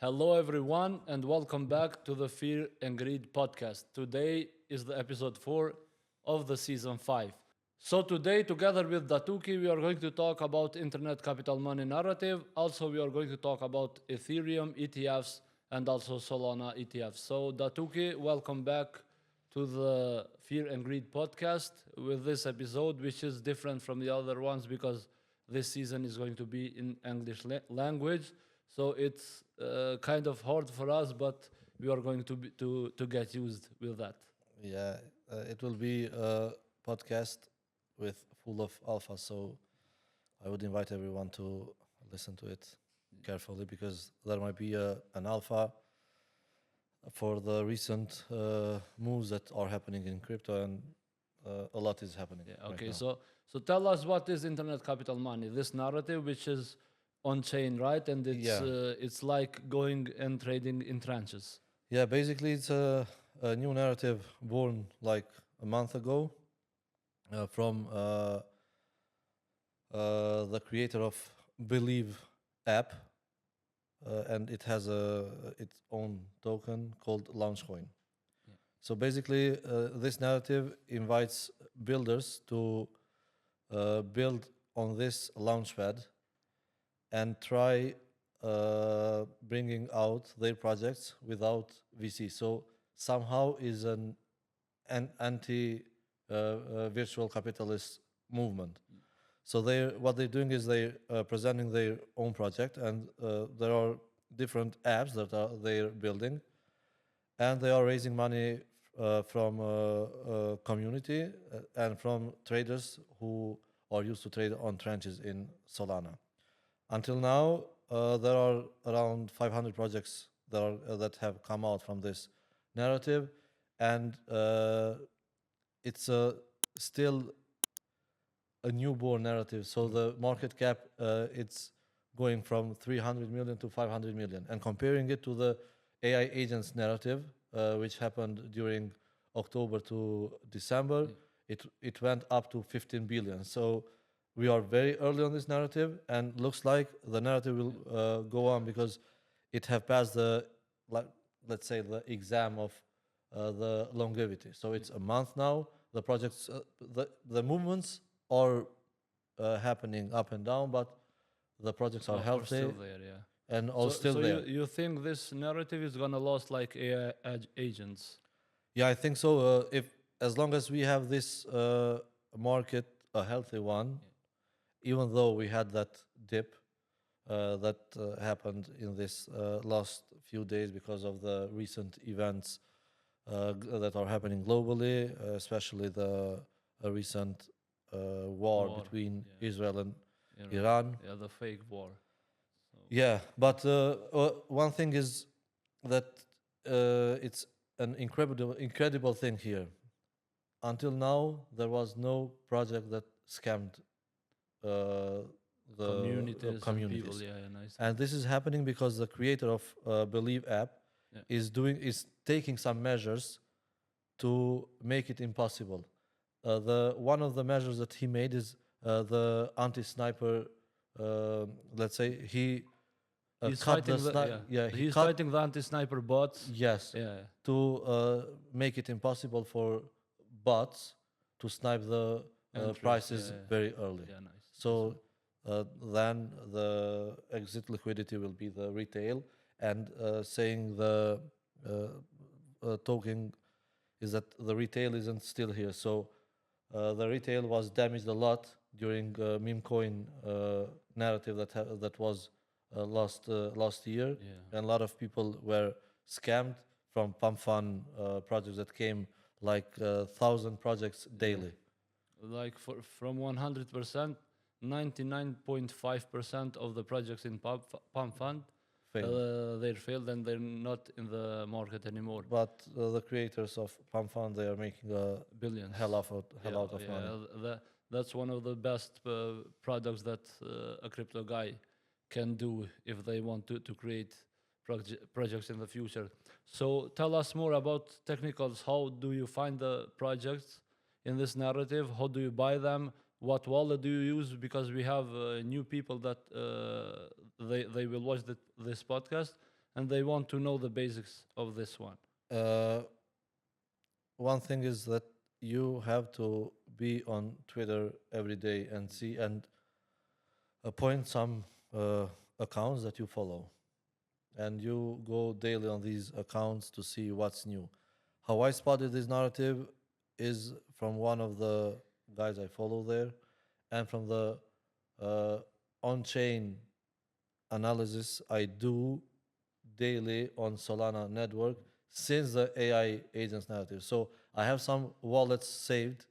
Hello, everyone, and welcome back to the Fear and Greed podcast. Today is the episode 4 of the season 5. So, today, together with Datuki, we are going to talk about internet capital money narrative. Also, we are going to talk about Ethereum ETFs and also Solana ETFs. So, Datuki, welcome back to the Fear and Greed podcast with this episode, which is different from the other ones because this season is going to be in English language. So it's kind of hard for us, but we are going to get used with that. Yeah, it will be a podcast with full of alpha, so I would invite everyone to listen to it carefully because there might be an alpha for the recent moves that are happening in crypto, and a lot is happening. Yeah. Okay. Right now. So tell us, what is internet capital money? This narrative, which is on chain, right? And it's like going and trading in tranches. Yeah, basically it's a new narrative born like a month ago from the creator of Believe app, and it has its own token called Launchcoin. Yeah. So basically, this narrative invites builders to build on this launchpad and try bringing out their projects without VC. So somehow is an anti virtual capitalist movement. So what they're doing is they're presenting their own project, and there are different apps that they're building, and they are raising money from community and from traders who are used to trade on tranches in Solana. Until now, there are around 500 projects that have come out from this narrative, and it's still a newborn narrative. So the market cap it's going from 300 million to 500 million, and comparing it to the AI agents narrative, which happened during October to December, it went up to 15 billion. So we are very early on this narrative, and looks like the narrative will go on because it have passed the, let's say, the exam of the longevity. So it's a month now. The projects, the movements are happening up and down, but the projects are healthy. Still there, yeah. And all still so there. you think this narrative is gonna last like AI agents? Yeah, I think so. If as long as we have this market, a healthy one, even though we had that dip that happened in this last few days because of the recent events that are happening globally, especially the recent war between Israel and Iran. Yeah, the fake war. Yeah, but one thing is that it's an incredible thing here. Until now, there was no project that scammed the communities. And people, nice. And this is happening because the creator of Believe app is taking some measures to make it impossible. One of the measures that he made is the anti-sniper. Let's say he's cut fighting he's fighting the anti-sniper bots. Yes. Yeah. To make it impossible for bots to snipe the prices very early. Yeah, nice. So then the exit liquidity will be the retail, and saying the token is that the retail isn't still here. So the retail was damaged a lot during meme coin narrative that was last year, and a lot of people were scammed from pump fund projects that came like 1,000 projects daily. Like from 100%, 99.5% of the projects in pump fund they failed, and they're not in the market anymore. But the creators of pump fund, they are making billions, hell out of money. That's one of the best products that a crypto guy can do if they want to create projects in the future. So tell us more about technicals. How do you find the projects in this narrative? How do you buy them? What wallet do you use? Because we have new people that they will watch this podcast and they want to know the basics of this one. Uh, one thing is that you have to be on Twitter every day and see and appoint some accounts that you follow. And you go daily on these accounts to see what's new. How I spotted this narrative is from one of the guys I follow there and from the on-chain analysis I do daily on Solana network since the AI agents narrative. So I have some wallets saved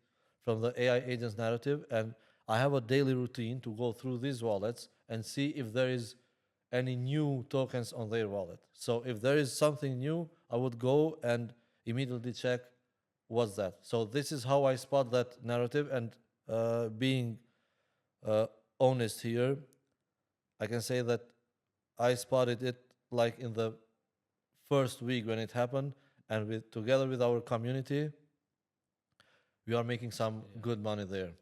from the AI agents narrative, and I have a daily routine to go through these wallets and see if there is any new tokens on their wallet. So if there is something new, I would go and immediately check what's that. So this is how I spot that narrative, and being honest here, I can say that I spotted it like in the first week when it happened, and together with our community, we are making some good money there.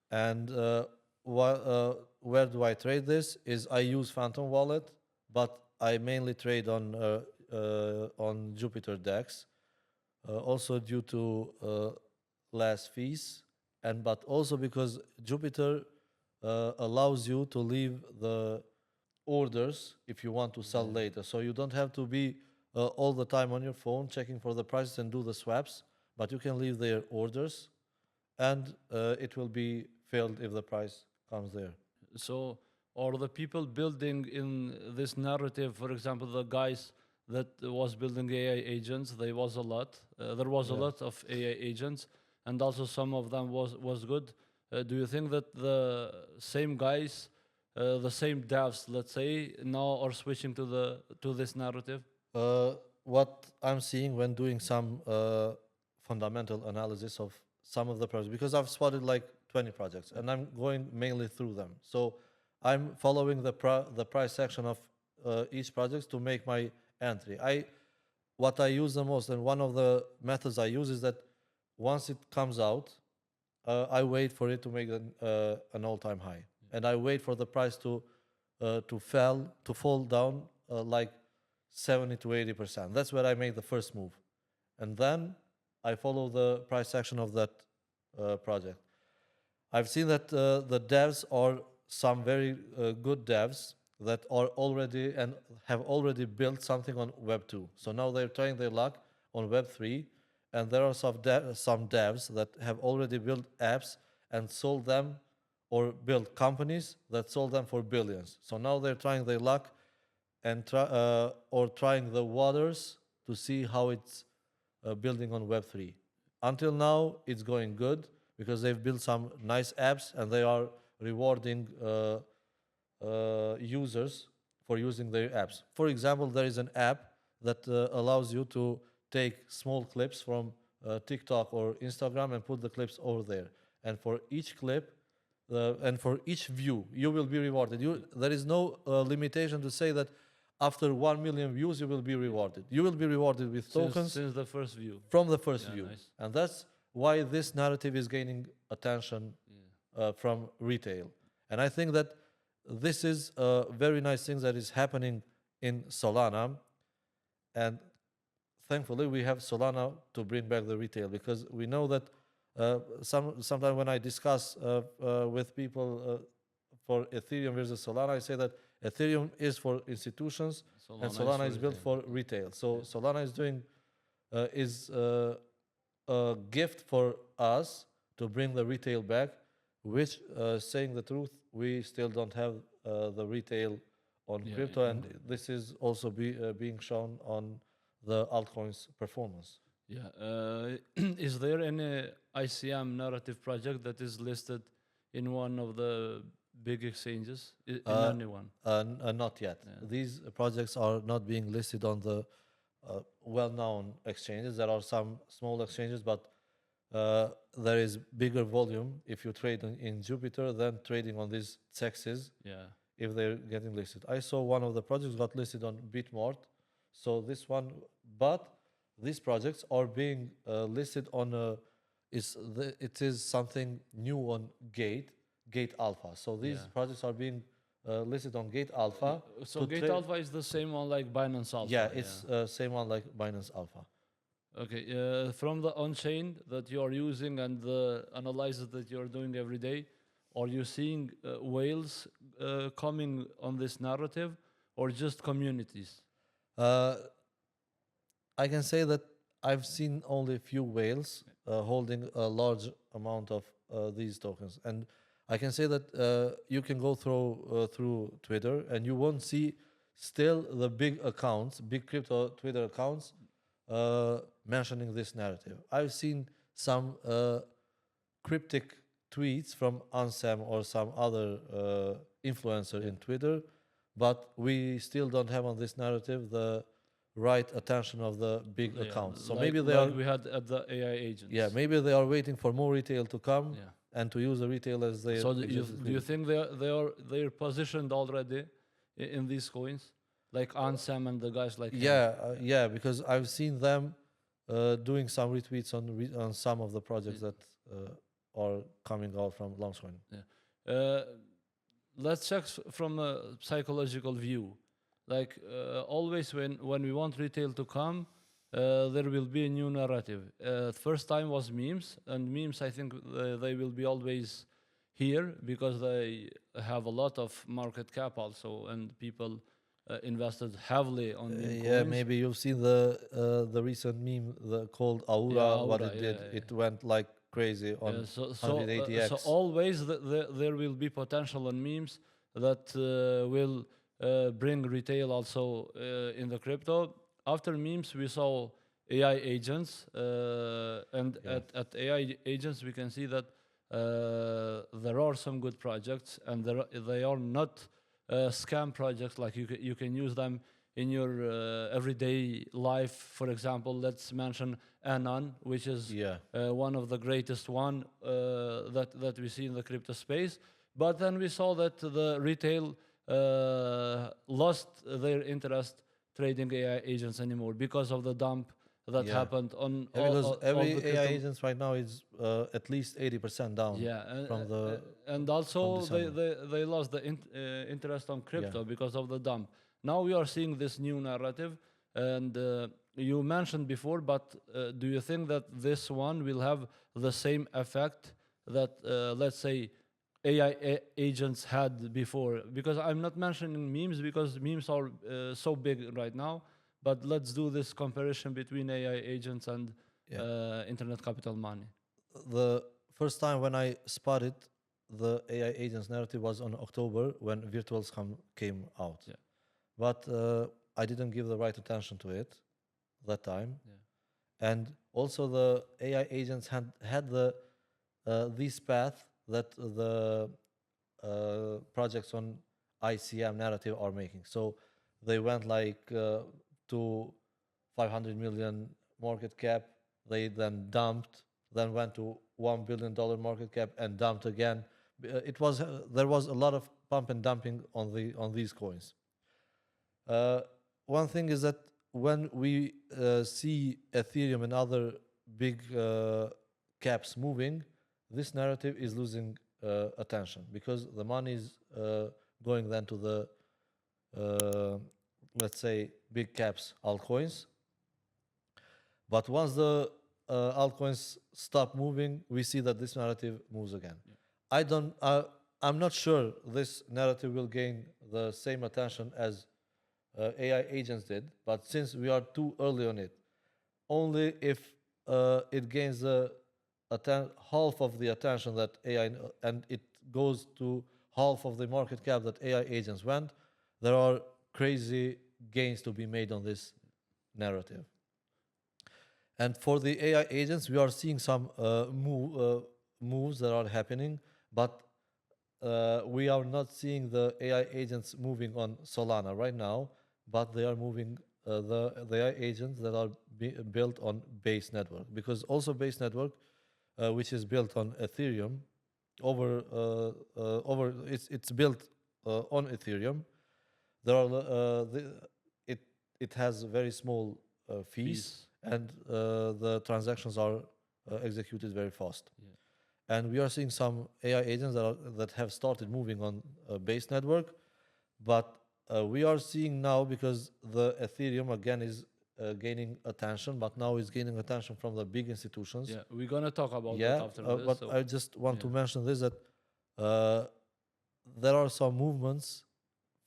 And where do I trade this? Is I use Phantom Wallet, but I mainly trade on Jupiter DEX, also due to less fees, and but also because Jupiter allows you to leave the orders if you want to sell later. So you don't have to be all the time on your phone checking for the prices and do the swaps, but you can leave their orders, and it will be filled if the price comes there. So, are the people building in this narrative, for example, the guys that was building AI agents, there was a lot. There was a Yeah. lot of AI agents, and also some of them was good. Do you think that the same guys, the same devs, let's say, now are switching to this narrative? What I'm seeing when doing some fundamental analysis of some of the projects, because I've spotted like 20 projects and I'm going mainly through them. So I'm following the price section of each project to make my entry. What I use the most, and one of the methods I use, is that once it comes out, I wait for it to make an all-time high, and I wait for the price to fall down like 70 to 80%. That's where I make the first move, and then I follow the price action of that project. I've seen that the devs are some very good devs that are already and have already built something on Web 2. So now they're trying their luck on Web 3, and there are some devs that have already built apps and sold them, or built companies that sold them for billions. So now they're trying their luck and trying the waters to see how it's building on Web 3. Until now, it's going good because they've built some nice apps and they are rewarding users for using their apps. For example, there is an app that allows you to take small clips from TikTok or Instagram and put the clips over there. And for each clip and for each view, you will be rewarded. There is no limitation to say that after 1 million views, you will be rewarded. You will be rewarded with tokens Since the first view. from the first Yeah, view. nice. And that's why this narrative is gaining attention from retail. And I think that this is a very nice thing that is happening in Solana. And thankfully, we have Solana to bring back the retail, because we know that sometimes when I discuss with people for Ethereum versus Solana, I say that Ethereum is for institutions and Solana is built for retail. So Solana is a gift for us to bring the retail back, which, saying the truth, we still don't have the retail on crypto, and this is also being shown on the altcoins performance. Yeah. Is there any ICM narrative project that is listed in one of the big exchanges? In anyone? Not yet. These projects are not being listed on the well-known exchanges. There are some small exchanges, but there is bigger volume if you trade in Jupiter than trading on these CEXs. Yeah. If they're getting listed. I saw one of the projects got listed on Bitmart. So this one, but these projects are being listed on it is something new on Gate Alpha. So these Yeah. projects are being listed on Gate Alpha. So to Gate Alpha is the same one like Binance Alpha. Yeah, it's same one like Binance Alpha. Okay. From the on-chain that you are using and the analysis that you are doing every day, are you seeing whales coming on this narrative, or just communities? Uh, I can say that I've seen only a few whales holding a large amount of these tokens, and I can say that you can go through Twitter and you won't see still the big accounts, big crypto Twitter accounts mentioning this narrative. I've seen some cryptic tweets from Ansem or some other influencer in Twitter, but we still don't have on this narrative the right attention of the big accounts. So maybe they are, we had at the AI agents. yeah, maybe they are waiting for more retail to come Yeah. and to use the retail as they. So do you think they're positioned already in these coins, like Ansem and the guys like him? Yeah, because I've seen them doing some retweets on some of the projects that are coming out from Launchcoin. Let's check from a psychological view. Like always, when we want retail to come, there will be a new narrative. First time was memes, and memes, I think they will be always here because they have a lot of market cap also, and people invested heavily on meme Yeah, coins. maybe you've seen the recent meme called Aura. Yeah, what Aura, it did, yeah. it went like crazy on So 180x. so always there will be potential on memes that will bring retail also in the crypto. After memes, we saw AI agents, and Yeah. at AI agents we can see that there are some good projects, and they are not scam projects. Like you can use them in your everyday life. For example, let's mention Anon, which is Yeah. one of the greatest one that we see in the crypto space. But then we saw that the retail lost their interest trading AI agents anymore because of the dump that Yeah. happened on Yeah, because all every the AI crypto. agents right now is at least 80% down. Yeah, from the and also December. they lost the interest on crypto because of the dump. Now we are seeing this new narrative, and you mentioned before, but do you think that this one will have the same effect that let's say AI agents had before? Because I'm not mentioning memes because memes are so big right now, but let's do this comparison between AI agents and Yeah. internet capital money. The first time when I spotted the AI agents narrative was on October when Virtual Scam came out. Yeah. But I didn't give the right attention to it that time. Yeah. And also the AI agents had the this path that the projects on ICM narrative are making. So they went like to 500 million market cap. They then dumped, then went to $1 billion market cap and dumped again. It was there was a lot of pump and dumping on these coins. One thing is that when we see Ethereum and other big caps moving, this narrative is losing attention because the money is going then to the let's say big caps altcoins. But once the altcoins stop moving, we see that this narrative moves again. Yeah. I'm not sure this narrative will gain the same attention as AI agents did, but since we are too early on it, only if it gains half of the attention that AI and it goes to half of the market cap that AI agents went, there are crazy gains to be made on this narrative. And for the AI agents, we are seeing some moves that are happening, but we are not seeing the AI agents moving on Solana right now, but they are moving the AI agents that are built on Base Network, because also Base Network, which is built on Ethereum, it's built on Ethereum. There are it has very small fees. And the transactions are executed very fast. Yeah. And we are seeing some AI agents that have started moving on base network, but we are seeing now, because the Ethereum again is gaining attention, but now is gaining attention from the big institutions. Yeah, we're gonna talk about that Yeah, after this. but So I just want to yeah. mention this, that there are some movements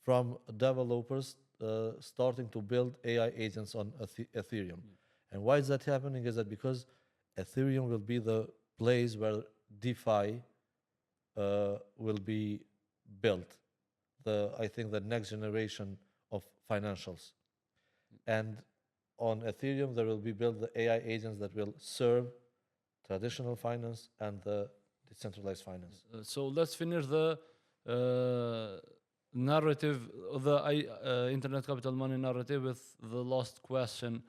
from developers starting to build AI agents on Ethereum. And why is that happening? Is that because Ethereum will be the place where DeFi will be built. I think the next generation of financials. And on Ethereum, there will be built the AI agents that will serve traditional finance and the decentralized finance. So let's finish the narrative, internet capital money narrative, with the last question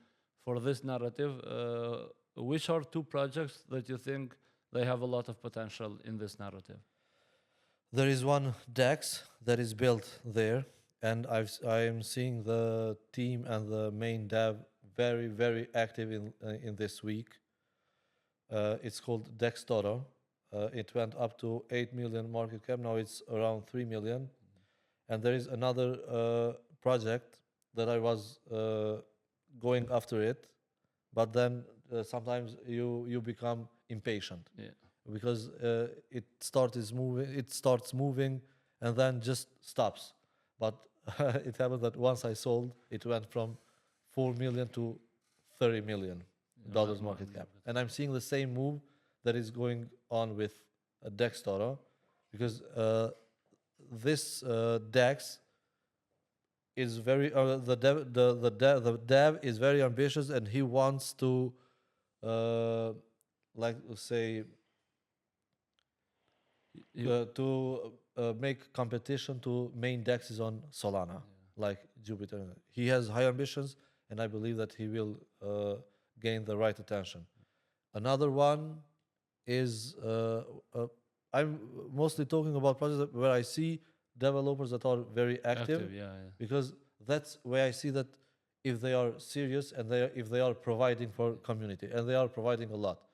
for this narrative. Which are two projects that you think they have a lot of potential in this narrative? There is one DEX that is built there, and I am seeing the team and the main dev very, very active in this week. It's called DEX Toro. It went up to 8 million market cap. Now it's around 3 million. And there is another project that I was going after it, but then sometimes you become impatient. Yeah. Because it starts moving and then just stops. But it happened that once I sold, it went from 4 million to 30 million dollars market cap. And I'm seeing the same move that is going on with DEX Toro, because this DEX is very the dev is very ambitious, and he wants to make competition to main DEXs on Solana, like Jupiter. He has high ambitions, and I believe that he will gain the right attention. Another one is I'm mostly talking about projects where I see developers that are very active, because that's where I see that if they are serious and if they are providing for community, and they are providing a lot.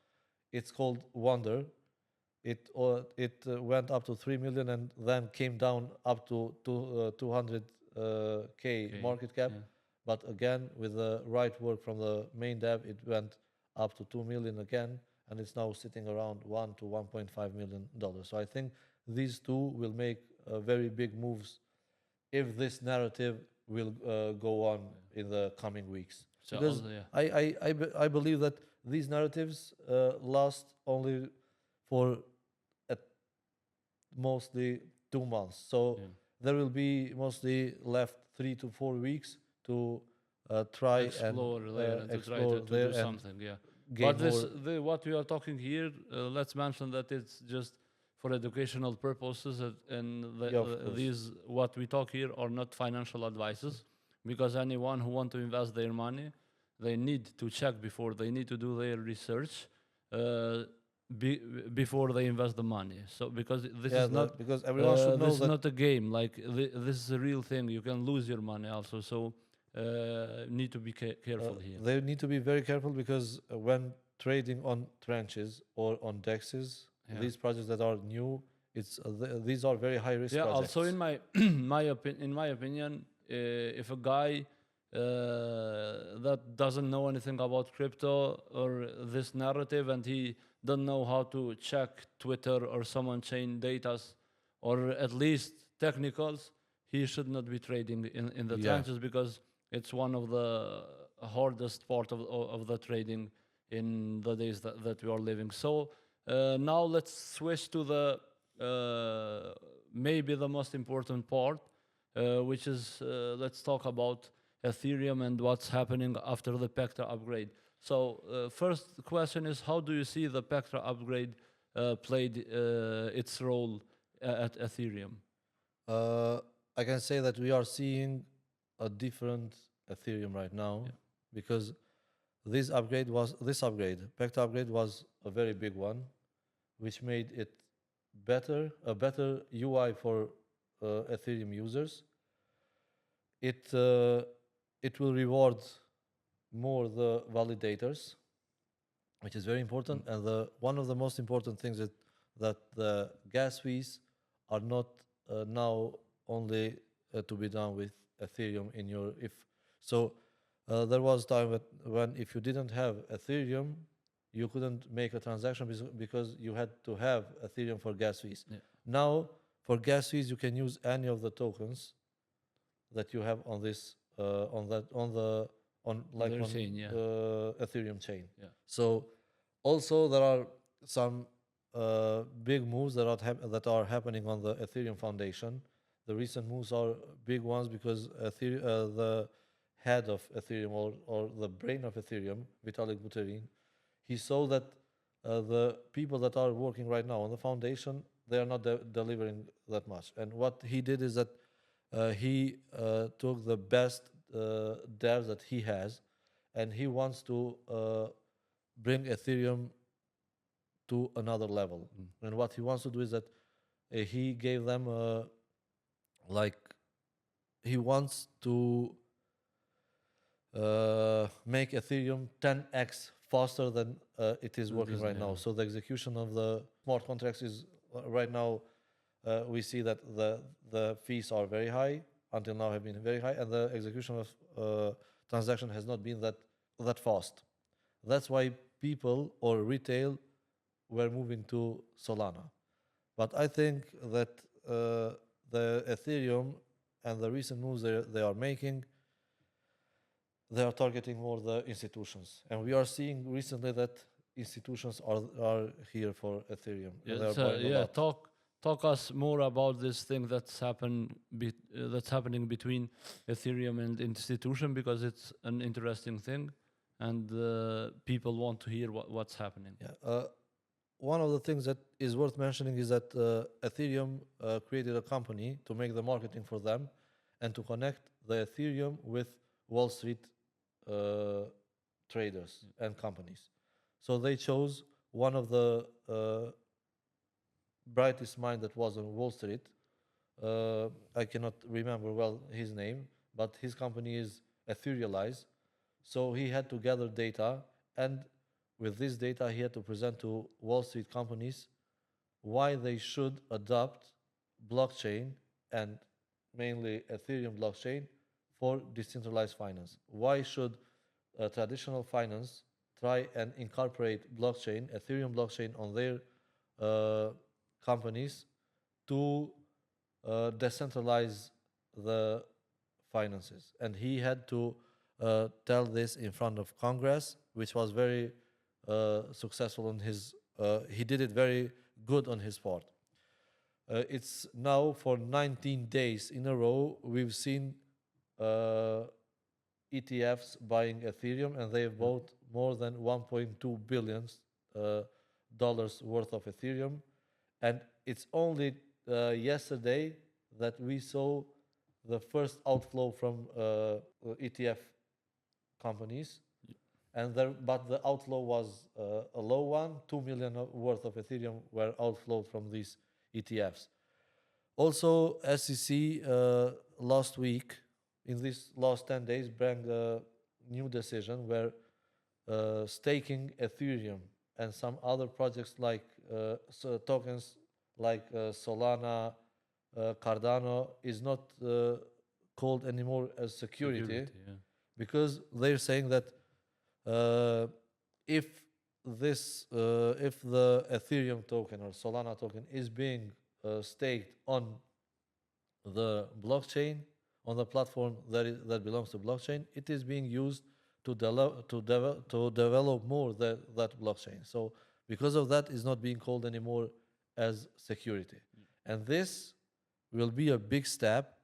It's called Wonder. It went up to 3 million and then came down up to 200K market cap. Yeah. But again, with the right work from the main dev, it went up to 2 million again, and it's now sitting around $1 to $1.5 million. So I think these two will make very big moves if this narrative will go on in the coming weeks. So because I believe that these narratives last only for mostly 2 months. So there will be mostly left 3 to 4 weeks to try explore and there and to try explore to there do and something. Yeah. gain But what we are talking here, let's mention that it's just for educational purposes, and these what we talk here are not financial advices, because anyone who want to invest their money, they need to check before, they need to do their research before they invest the money. So because this is not, because everyone should know this is that not a game. Like this is a real thing. You can lose your money also. So need to be careful here. they need to be very careful, because when trading on trenches or on DEXs, these projects that are new, these are very high risk projects. Also in my in my opinion, if a guy that doesn't know anything about crypto or this narrative, and he don't know how to check Twitter or some on-chain data, or at least technicals, he should not be trading in the trenches, because it's one of the hardest part of the trading in the days that we are living. So now let's switch to the maybe the most important part, which is let's talk about Ethereum and what's happening after the Pectra upgrade. So first question is, how do you see the Pectra upgrade played its role at Ethereum? I can say that we are seeing a different Ethereum right now, because this upgrade, Pectra upgrade, was a very big one, which made it a better UI for Ethereum users. It will reward more the validators, which is very important. And one of the most important things is that the gas fees are not now only to be done with Ethereum in your if. So there was time when if you didn't have Ethereum, you couldn't make a transaction because you had to have Ethereum for gas fees. Yeah. Now for gas fees, you can use any of the tokens that you have on this on Their chain, yeah. Ethereum chain. Yeah. So also there are some big moves that are happening on the Ethereum Foundation. The recent moves are big ones because the head of Ethereum or the brain of Ethereum, Vitalik Buterin, he saw that the people that are working right now on the foundation, they are not delivering that much. And what he did is that he took the best devs that he has, and he wants to bring Ethereum to another level. And what he wants to do is that he gave them like he wants to make Ethereum 10x faster than it is working right now. So the execution of the smart contracts is right now we see that the fees are very high, until now have been very high, and the execution of transaction has not been that fast. That's why people or retail were moving to Solana. But I think that the Ethereum and the recent moves they are making, they are targeting more the institutions. And we are seeing recently that institutions are here for Ethereum. Yeah, They are so, buying a yeah, lot. talk us more about this thing that's happening between Ethereum and institution, because it's an interesting thing, and people want to hear what's happening. Yeah. One of the things that is worth mentioning is that Ethereum created a company to make the marketing for them and to connect the Ethereum with Wall Street traders and companies. So they chose one of the brightest mind that was on Wall Street. I cannot remember well his name, but his company is Etherealize. So he had to gather data, and with this data, he had to present to Wall Street companies why they should adopt blockchain and mainly Ethereum blockchain for decentralized finance. Why should traditional finance try and incorporate blockchain, Ethereum blockchain, on their companies to decentralize the finances? And he had to tell this in front of Congress, which was very successful on his. He did it very good on his part. It's now for 19 days in a row we've seen ETFs buying Ethereum, and they've bought more than 1.2 billion dollars worth of Ethereum. And it's only yesterday that we saw the first outflow from ETF companies, but the outflow was a low one. 2 million worth of Ethereum were outflowed from these ETFs. Also, SEC last week, in these last 10 days, brought a new decision where staking Ethereum and some other projects like tokens like Solana, Cardano is not called anymore as security because they're saying that if the Ethereum token or Solana token is being staked on the blockchain, on the platform that belongs to blockchain, it is being used to develop more that blockchain. So because of that, it's not being called anymore as security. And this will be a big step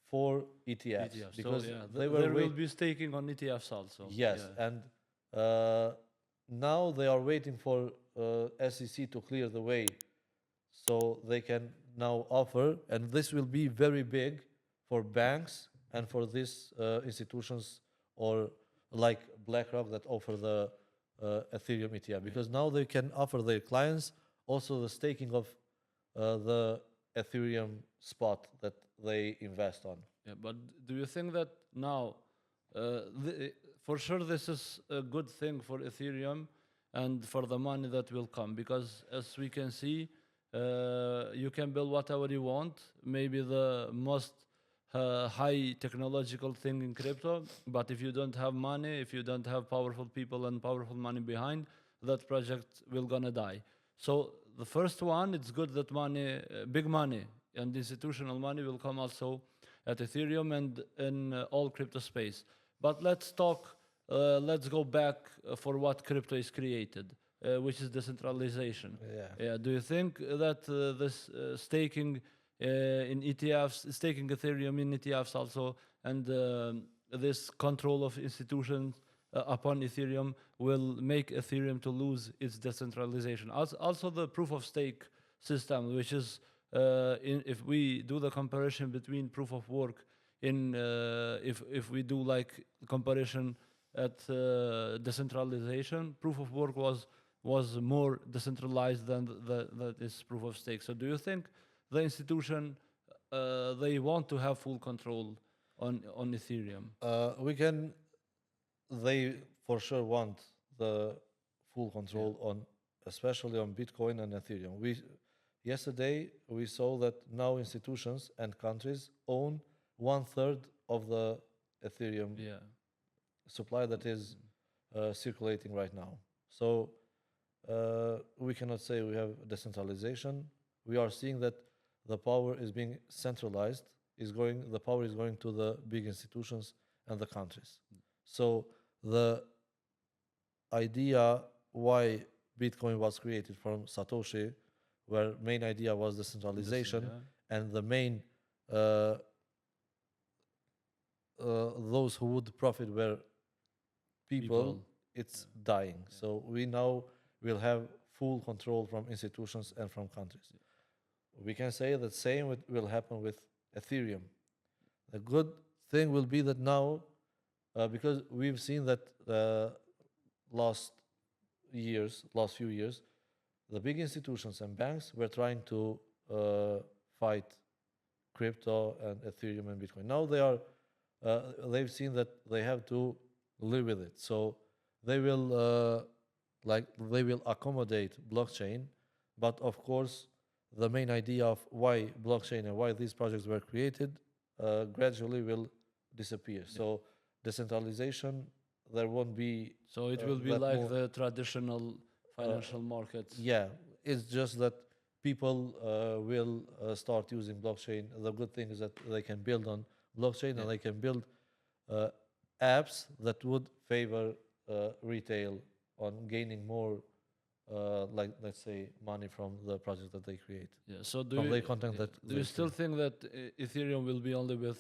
for ETFs because there will be staking on ETFs also. Yes, and now they are waiting for SEC to clear the way so they can now offer, and this will be very big for banks and for these institutions or like BlackRock that offer the Ethereum ETF, because now they can offer their clients also the staking of the Ethereum spot that they invest on. Yeah, but do you think that now, for sure, this is a good thing for Ethereum, and for the money that will come. Because as we can see, you can build whatever you want, maybe the most high technological thing in crypto, but if you don't have money, if you don't have powerful people and powerful money behind, that project will gonna die. So the first one, it's good that money, big money and institutional money will come also at Ethereum and in all crypto space. But let's talk, let's go back for what crypto is created, which is decentralization. Yeah. Do you think that this staking in ETFs, staking Ethereum in ETFs also, and this control of institutions upon Ethereum will make Ethereum to lose its decentralization? Also the proof of stake system, which is, if we do the comparison between proof of work in, if we do like comparison at decentralization, proof of work was more decentralized than this proof of stake. So do you think the institution they want to have full control on Ethereum? They for sure want the full control on, especially on Bitcoin and Ethereum. Yesterday we saw that now institutions and countries own 1/3 of the Ethereum supply that is circulating right now. So we cannot say we have decentralization. We are seeing that the power is being centralized. The power is going to the big institutions and the countries. So the idea why Bitcoin was created from Satoshi, where main idea was decentralization, and the main those who would profit were people. It's dying. So we now will have full control from institutions and from countries. We can say that same will happen with Ethereum. The good thing will be that now, because we've seen that last few years, the big institutions and banks were trying to fight crypto and Ethereum and Bitcoin. Now they've seen that they have to live with it. So they will accommodate blockchain, but of course the main idea of why blockchain and why these projects were created gradually will disappear. So decentralization, there won't be. So it will be like the traditional financial markets. Yeah, it's just that people will start using blockchain. The good thing is that they can build on blockchain and they can build apps that would favor retail on gaining more, like let's say, money from the project that they create. Yeah. So do you still think that Ethereum will be only with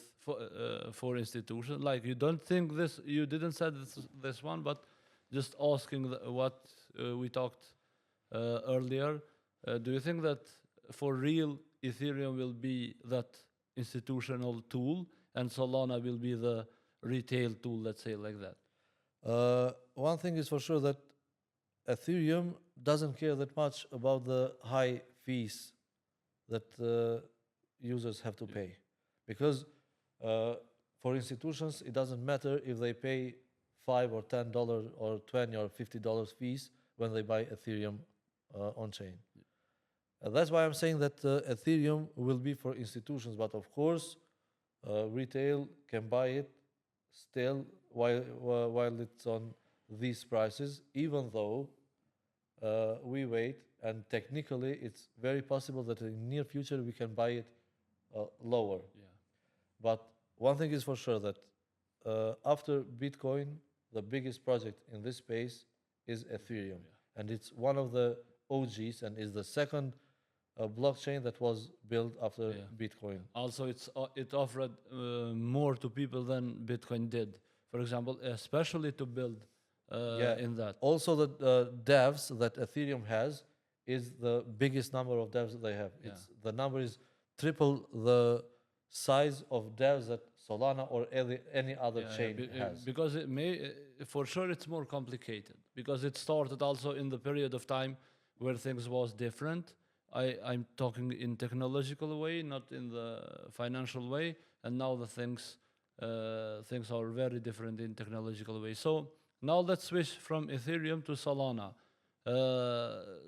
for institutions? Like you don't think this? You didn't say this one, but just asking what we talked earlier. Do you think that for real Ethereum will be that institutional tool and Solana will be the retail tool? Let's say like that. One thing is for sure that Ethereum doesn't care that much about the high fees that users have to pay, because for institutions it doesn't matter if they pay $5 or $10 or $20 or $50 fees when they buy Ethereum on chain. That's why I'm saying that Ethereum will be for institutions, but of course retail can buy it still while it's on these prices, even though we wait, and technically it's very possible that in near future we can buy it lower. But one thing is for sure, that after Bitcoin, the biggest project in this space is Ethereum, and it's one of the OGs and is the second blockchain that was built after Bitcoin. Also, it offered more to people than Bitcoin did. For example, especially to build in that. Also, the devs that Ethereum has is the biggest number of devs that they have. The number is triple the size of devs that Solana or any other chain has. Because it may, for sure, it's more complicated. Because it started also in the period of time where things was different. I'm talking in technological way, not in the financial way. And now the things are very different in technological way. So now let's switch from Ethereum to Solana.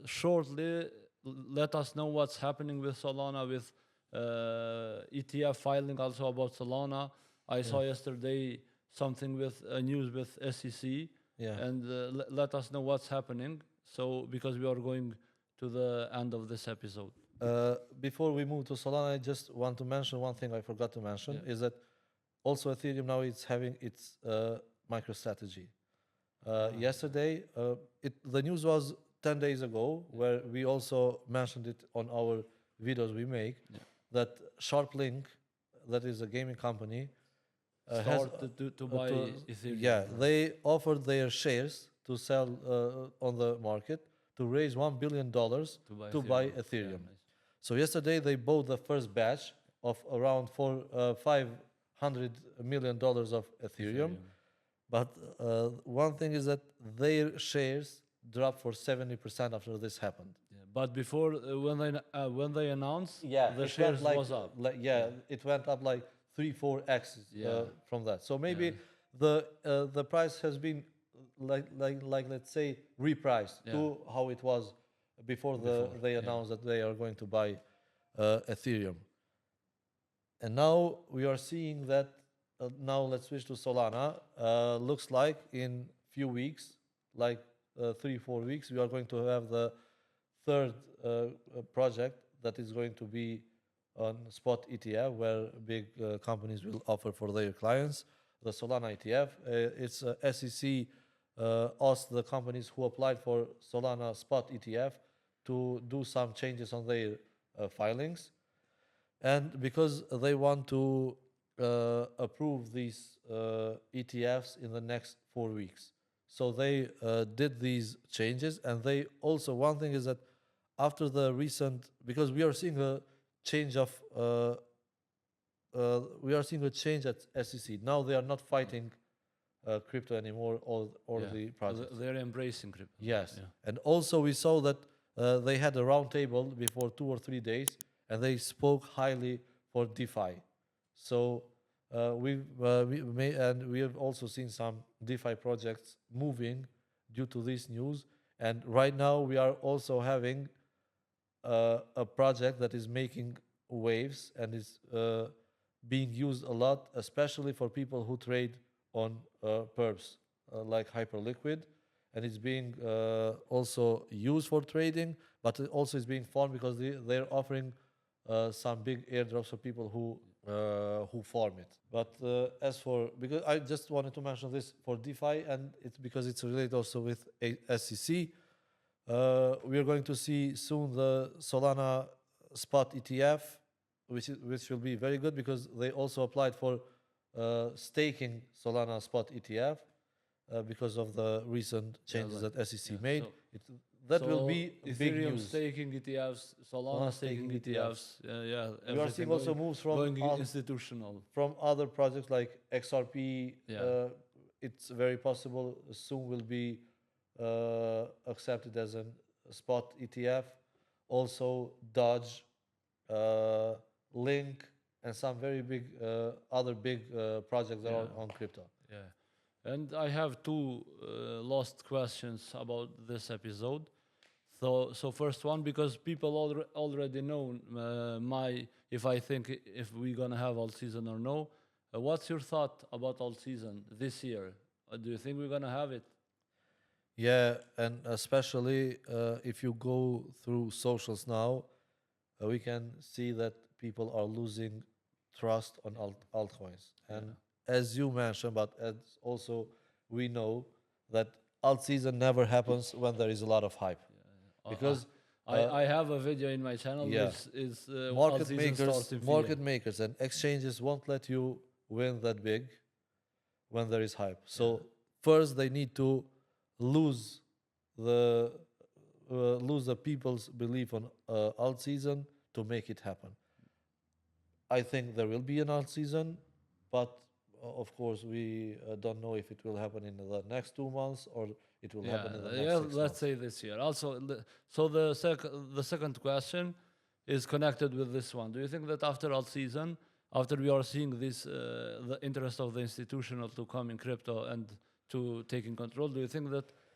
Shortly, let us know what's happening with Solana, with ETF filing also about Solana. I saw yesterday something with news with SEC, Yeah. and let us know what's happening. So because we are going to the end of this episode. Before we move to Solana, I just want to mention one thing I forgot to mention is that also Ethereum now is having its MicroStrategy. Yesterday, the news was 10 days ago, where we also mentioned it on our videos we make, that SharpLink, that is a gaming company, Started to buy Ethereum. yeah, they offered their shares to sell on the market to raise $1 billion to buy Ethereum. Yeah, nice. So yesterday they bought the first batch of around $500 million of Ethereum. But one thing is that their shares dropped for 70% after this happened. Yeah, but before when they announced, the it shares went was up. It went up like 3-4x Yeah. from that. So maybe the price has been like let's say repriced to how it was before they announced that they are going to buy Ethereum. And now we are seeing that. Now let's switch to Solana. Looks like in few weeks, like 3-4 weeks, we are going to have the third project that is going to be on spot ETF, where big companies will offer for their clients the Solana ETF. It's SEC asked the companies who applied for Solana spot ETF to do some changes on their filings, and because they want to approve these ETFs in the next 4 weeks. So they did these changes, and they also, one thing is that after the recent, because we are seeing a change of, at SEC. Now they are not fighting crypto anymore, or the projects. They're embracing crypto. Yes, Yeah. and also we saw that they had a round table before 2 or 3 days, and they spoke highly for DeFi. So we have also seen some DeFi projects moving due to this news. And right now we are also having a project that is making waves and is being used a lot, especially for people who trade on perps like Hyperliquid. And it's being also used for trading, but it also is being farmed because they're offering some big airdrops for people who farm it. But because I just wanted to mention this for DeFi, and it's because it's related also with SEC. We are going to see soon the Solana spot ETF, which will be very good because they also applied for staking Solana spot ETF because of the recent changes that SEC made. That will be big Ethereum news. staking ETFs, Solana staking ETFs. We are seeing also moves from going institutional. From other projects like XRP. Yeah. It's very possible soon will be accepted as a spot ETF. Also Dodge, Link, and some very big other big projects that are on crypto. Yeah. And I have two last questions about this episode. So first one, because people already know if I think if we're gonna have alt season or no. What's your thought about alt season this year? Do you think we're gonna have it? Yeah, and especially if you go through socials now, we can see that people are losing trust on altcoins. And as you mentioned, but as also we know that alt season never happens when there is a lot of hype. Because I have a video in my channel which is market makers and exchanges won't let you win that big when there is hype. So first they need to lose the people's belief on alt season to make it happen. I think there will be an alt season, but of course we don't know if it will happen in the next 2 months or it will happen in the next 6 months. Let's say this year. Also, so the second question is connected with this one. Do you think that after alt season, after we are seeing this, the interest of the institutional to come in crypto and to taking control, do you think that